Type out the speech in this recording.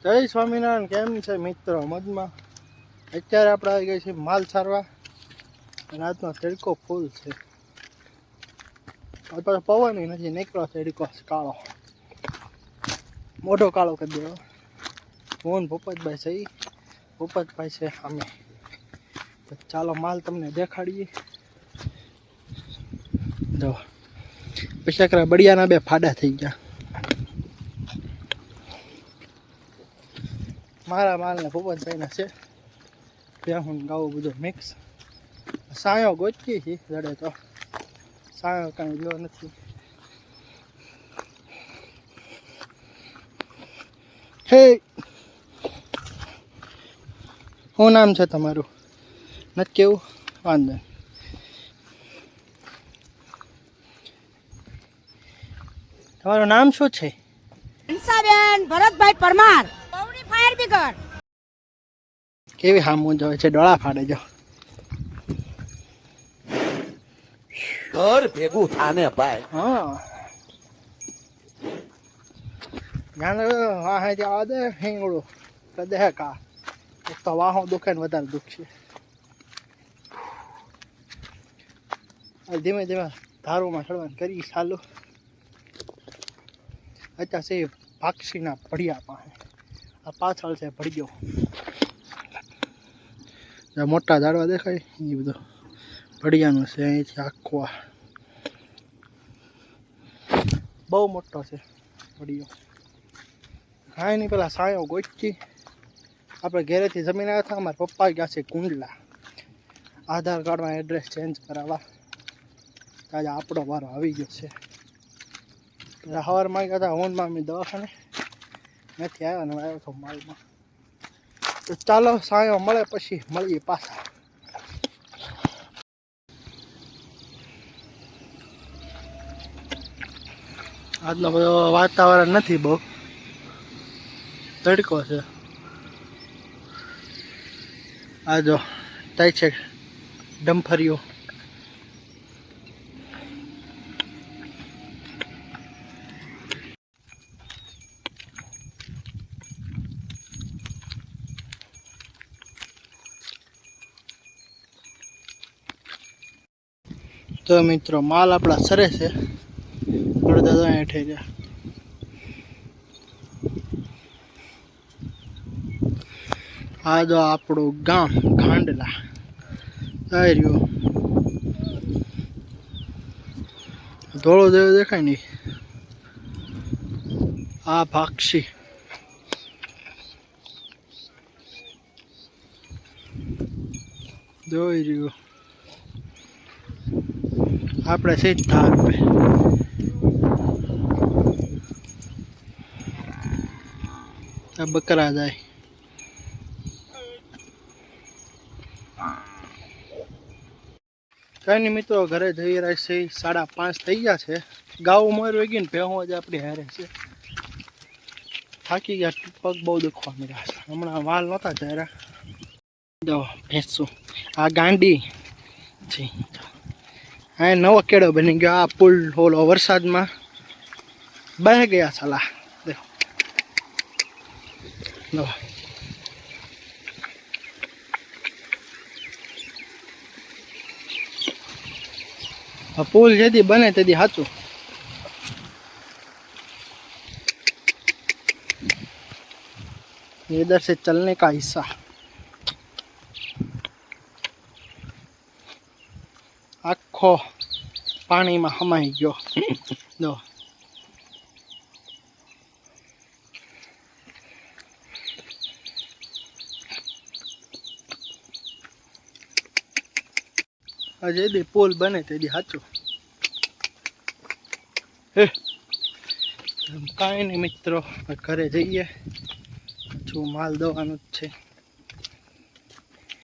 જય સ્વામિનારાયણ. કેમ છે મિત્રો? મજમાં. અત્યારે આપણે આવી ગઈ છે માલ સારવા અને આજનો તડકો ફૂલ છે. અત્યારે પવન નથી નીકળો તડકો કાળો મોટો કાળો કરી દેવો. મોહન ભૂપતભાઈ છે, ભૂપતભાઈ છે સામે. તો ચાલો માલ તમને દેખાડીએ. જો પછી બળિયાના બે ફાડા થઈ ગયા. મારા માલને ભૂપતભાઈના છે. ત્યાં હું ગાવું બધું મિક્સ. સાયો ગોચી છે જડે તો સાયો કાંઈ જો નથી. હે, શું નામ છે તમારું? નથી કેવું? વાંધો. તમારું નામ શું છે? Hansaben Bharatbhai Parmar, Pauri fire brigade. કેવી હામું જોવે છે, ડોળા ફાડે જો. ઘર ભેગું થાને ભાઈ. હા, ધ્યાન વાહે જવા દે હિંગડું કદે કા. એક તો વાહો દુખે ને વધારે દુખશે. ધીમે ધીમે ધારોમાં ચડવાનું કરી ચાલુ. અત્યારે છે પાક્ષીના ભડિયા પાસે. આ પાછળ છે ભડિયો. મોટા ઝાડવા દેખાય એ બધું ભડિયાનું છે. અહીંથી આખો બહુ મોટો છે ભડિયો. કાંઈ નહીં, પેલા સાયો ગોચી. આપણે ઘરેથી જમીન આવ્યા હતા. અમારા પપ્પા ગયા છે કુંડલા આધાર કાર્ડમાં એડ્રેસ ચેન્જ કરાવવા. આજે આપણો વારો આવી ગયો છે. પેલા સવારમાં ગયા હતા હોનમાં અમે દવાખાને, નથી આવ્યા ને આવ્યો હતો માલમાં. તો ચાલો સાયો મળે પછી મળીએ પાછા. આજનો બધો વાતાવરણ નથી બહુ, તડકો છે. આ જો થાય છે ડમ્ફરીઓ. તો મિત્રો માલ આપણા સરે છે. અડધા હેઠે ગયા. આ જો આપણું ગામ ખાંડલા આવી રહ્યું. ધોળો દેવો દેખાય નહીં. આ પાક્ષી જોઈ રહ્યું. આપણે સીધા રૂપે આ બકરા જાય. કઈ નહીં મિત્રો, ઘરે જઈ રહ્યા છે. 5:30 થઈ ગયા છે. ગાઉ મોર વગી ને ભેહું આજે આપણી હારે છે. થાકી ગયા, પગ બહુ દુખવા મળ્યા છે. હમણાં વાલ નહોતા જરા. જો ભેંસું આ ગાંડી છે. હા, નવો કેળો બની ગયો. આ પુલ ઓલો વરસાદમાં બહી ગયા સાલા. દેખો પુલ જેથી બને તેથી સાચું. इधर से चलने का हिस्सा. आखो पानी में हमाई गयो. दो अजय दी पुल बने ते हाचो. कई नहीं मित्रों, घरे जाइए. माल दवा છે.